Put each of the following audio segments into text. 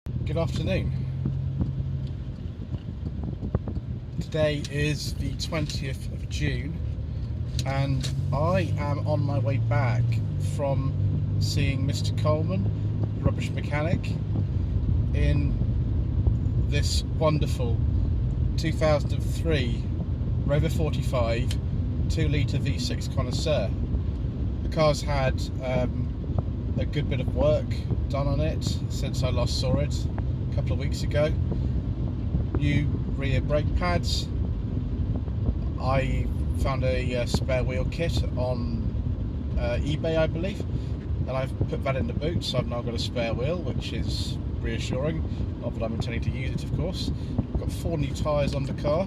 Good afternoon. Today is the 20th of June and I am on my way back from seeing Mr. Coleman, the rubbish mechanic, in this wonderful 2003 Rover 45 2-litre V6 Connoisseur. The car's had a good bit of work done on it since I last saw it a couple of weeks ago. New rear brake pads. I found a spare wheel kit on eBay, I believe, and I've put that in the boot, so I've now got a spare wheel, which is reassuring. Not that I'm intending to use it, of course. I've got 4 new tyres on the car.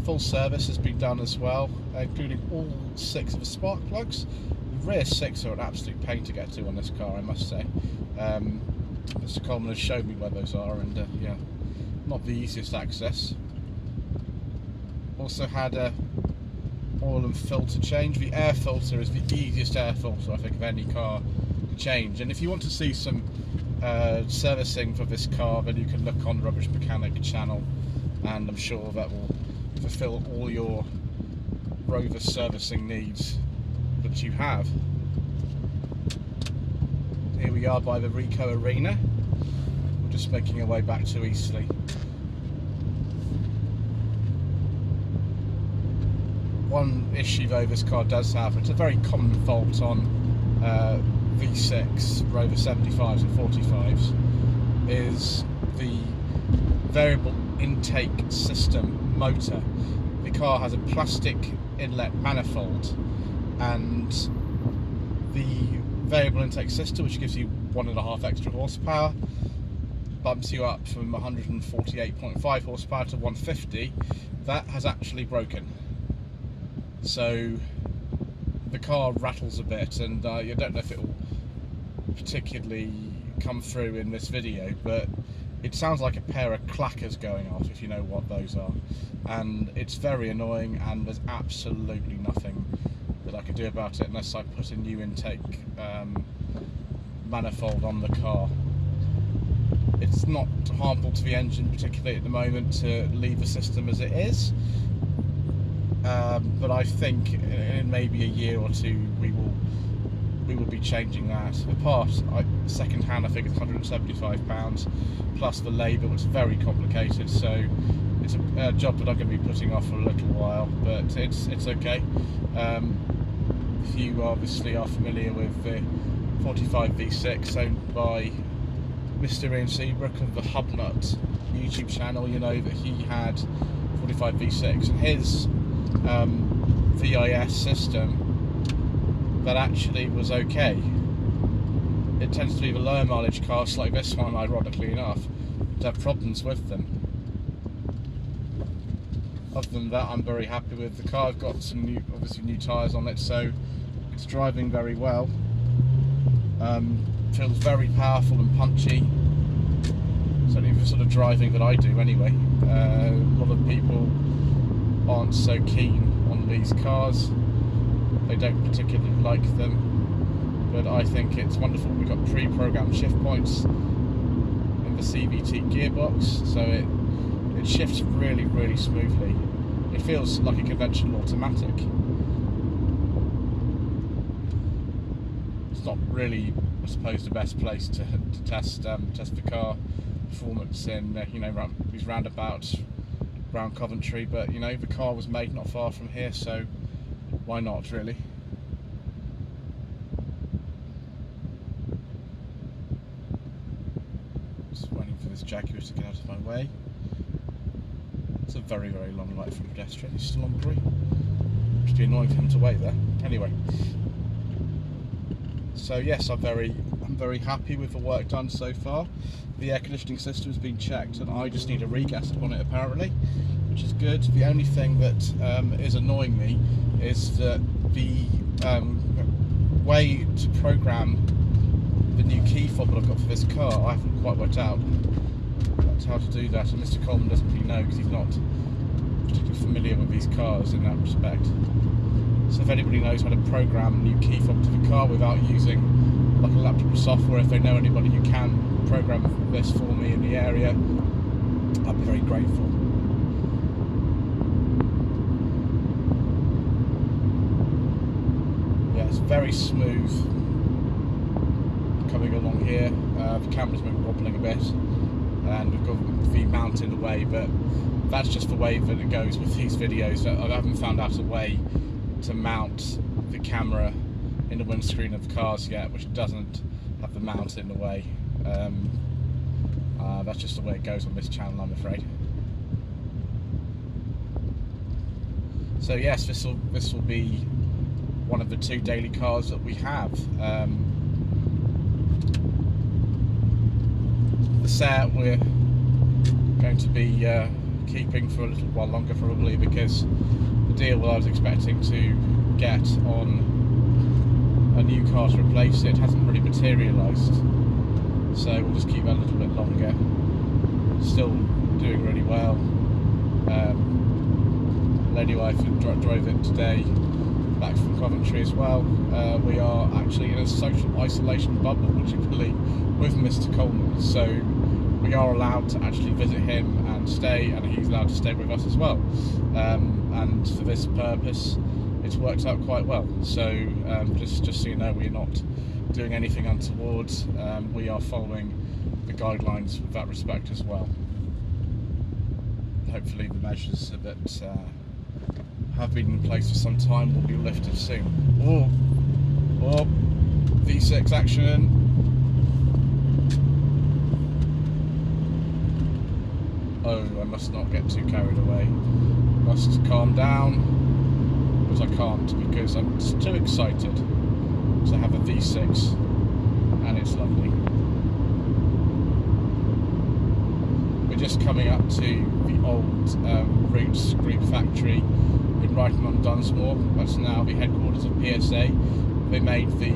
Full service has been done as well, including all 6 of the spark plugs. The rear 6 are an absolute pain to get to on this car, I must say. Mr. Coleman has shown me where those are, and yeah, not the easiest access. Also had a oil and filter change. The air filter is the easiest air filter I think of any car to change, and if you want to see some servicing for this car, then you can look on the Rubbish Mechanic channel, and I'm sure that will fulfill all your Rover servicing needs that you have. Here we are by the Rico Arena. We're just making our way back to Eastleigh. One issue though this car does have, it's a very common fault on V6, Rover 75s and 45s, is the variable intake system motor. The car has a plastic inlet manifold, and the variable intake system, which gives you 1.5 extra horsepower, bumps you up from 148.5 horsepower to 150. That has actually broken, so the car rattles a bit, and you don't know if it will particularly come through in this video, but it sounds like a pair of clackers going off, if you know what those are, and it's very annoying, and there's absolutely nothing that I can do about it unless I put a new intake manifold on the car. It's not harmful to the engine, particularly at the moment, to leave the system as it is, but I think in maybe a year or two we will be changing that. The part, second hand, I think it's £175 plus the labour, which is very complicated, so it's a job that I'm going to be putting off for a little while, but it's okay. If you obviously are familiar with the 45 V6 owned by Mr. Ian Seabrook of the Hubnut YouTube channel, you know that he had 45 V6 and his VIS system that actually was okay. It tends to be the lower mileage cars like this one, ironically enough, that have problems with them. Other than that, I'm very happy with the car. I've got some new, obviously new tyres on it, so it's driving very well. Feels very powerful and punchy. Certainly the sort of driving that I do anyway. A lot of people aren't so keen on these cars. They don't particularly like them, but I think it's wonderful. We've got pre-programmed shift points in the CVT gearbox, so it shifts really, really smoothly. It feels like a conventional automatic. It's not really, I suppose, the best place to test the car performance in you know, these roundabouts around Coventry, but you know, the car was made not far from here, so why not, really? Just waiting for this Jaguar to get out of my way. It's a very, very long light for a pedestrian. He's still on green. Must be annoying for him to wait there. Anyway, so yes, I'm very happy with the work done so far. The air conditioning system has been checked, and I just need a regas on it apparently, which is good. The only thing that is annoying me is that the way to program the new key fob that I've got for this car, I haven't quite worked out how to do that, and Mr. Coleman doesn't really know because he's not particularly familiar with these cars in that respect. So if anybody knows how to program a new key fob to the car without using like a laptop or software, if they know anybody who can program this for me in the area, I'd be very grateful. Yeah, it's very smooth coming along here. The camera's been wobbling a bit, and we've got the mount in the way, but that's just the way that it goes with these videos. I haven't found out a way to mount the camera in the windscreen of the cars yet, which doesn't have the mount in the way. That's just the way it goes on this channel, I'm afraid. So yes, this will be one of the 2 daily cars that we have. The set we're going to be keeping for a little while longer, probably, because the deal I was expecting to get on a new car to replace it hasn't really materialised, so we'll just keep that a little bit longer. Still doing really well. Lady wife drove it today back from Coventry as well. We are actually in a social isolation bubble, would you believe, with Mr. Coleman, so we are allowed to actually visit him and stay, and he's allowed to stay with us as well. And for this purpose, it's worked out quite well. So just so you know, we're not doing anything untoward. We are following the guidelines with that respect as well. Hopefully the measures that have been in place for some time will be lifted soon. Oh, V6 action. Oh, I must not get too carried away. Must calm down, but I can't because I'm too excited to have a V6, and it's lovely. We're just coming up to the old Roots Group factory in Brighton on Dunsmore. That's now the headquarters of PSA. They made the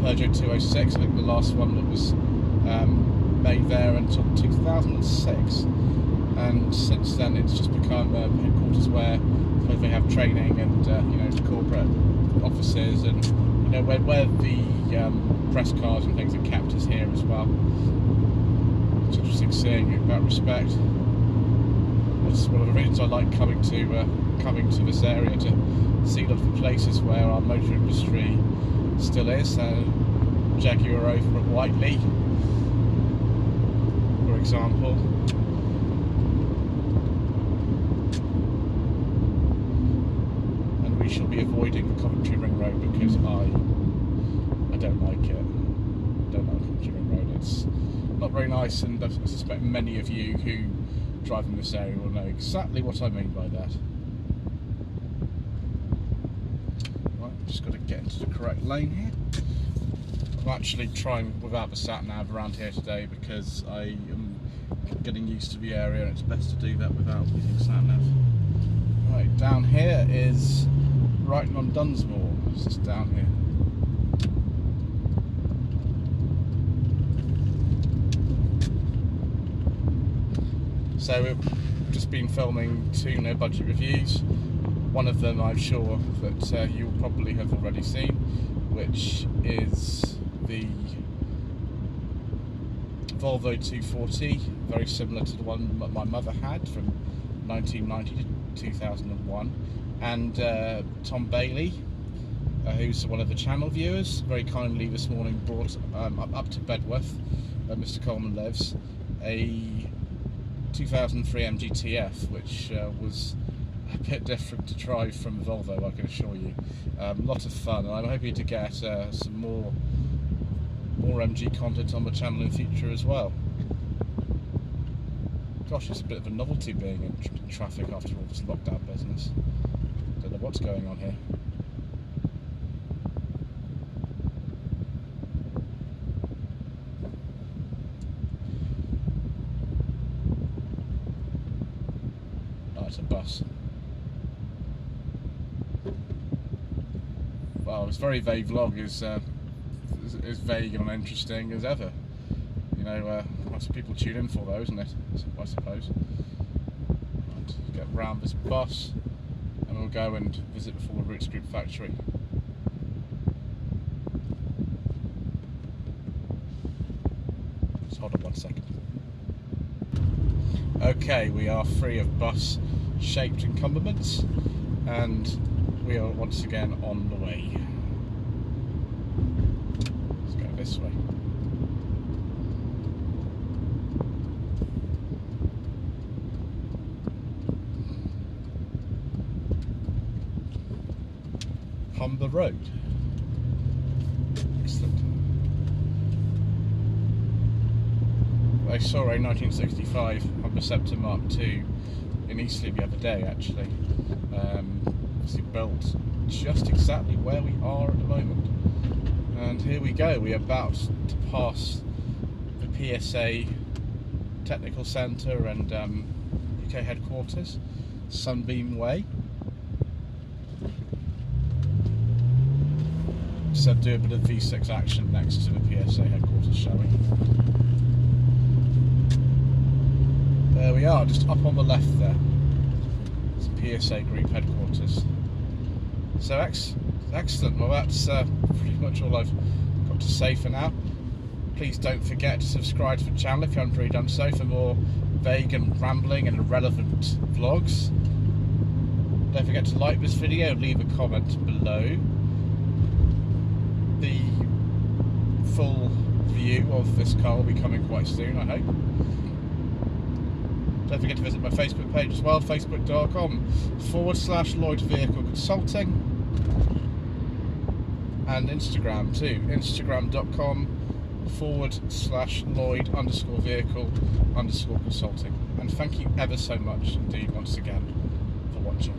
Peugeot 206, I think the last one that was made there until 2006, and since then it's just become headquarters where they have training and you know, corporate offices, and you know, where the press cars and things are kept is here as well. It's interesting seeing it in that respect. That's one of the reasons I like coming to this area, to see a lot of the places where our motor industry still is. Jaguar Rover at Whiteley, for example. And we shall be avoiding the Coventry Ring Road because I don't like it. I don't like Coventry Ring Road. It's not very nice, and I suspect many of you who drive in this area will know exactly what I mean by that. Right, just got to get into the correct lane here. I'm actually trying without the sat-nav around here today because I am getting used to the area, and it's best to do that without using sat-nav. Right, down here is Brighton on Dunsmore. It's just down here. So we've just been filming 2 no-budget reviews. One of them I'm sure that you will probably have already seen, which is the Volvo 240, very similar to the one that my mother had from 1990 to 2001. And Tom Bailey, who's one of the channel viewers, very kindly this morning brought up to Bedworth, where Mr. Coleman lives, a 2003 MGTF, which was a bit different to drive from Volvo, I can assure you. A lot of fun, and I'm hoping to get some more MG content on the channel in future as well. Gosh, it's a bit of a novelty being in traffic after all this lockdown business. Don't know what's going on here. It's a bus. Well, this very vague vlog is as vague and uninteresting as ever. You know, lots of people tune in for though, isn't it? I suppose. Right, get round this bus and we'll go and visit the former Roots Group factory. Just hold on 1 second. Okay, we are free of bus shaped encumberments and we are once again on the way. Let's go this way. Humber Road. Excellent. I saw a 1965 Humber Scepter Mark II in Eastleigh the other day, actually. Obviously built just exactly where we are at the moment. And here we go, we're about to pass the PSA Technical Centre and UK headquarters, Sunbeam Way. So do a bit of V6 action next to the PSA headquarters, shall we? There we are, just up on the left there. It's PSA Group headquarters. So excellent. Well, that's pretty much all I've got to say for now. Please don't forget to subscribe to the channel if you haven't already done so for more vague and rambling and irrelevant vlogs. Don't forget to like this video, leave a comment below. The full view of this car will be coming quite soon, I hope. Don't forget to visit my Facebook page as well, facebook.com/Lloyd Vehicle Consulting, and Instagram too, instagram.com/Lloyd_Vehicle_Consulting. And thank you ever so much indeed once again for watching.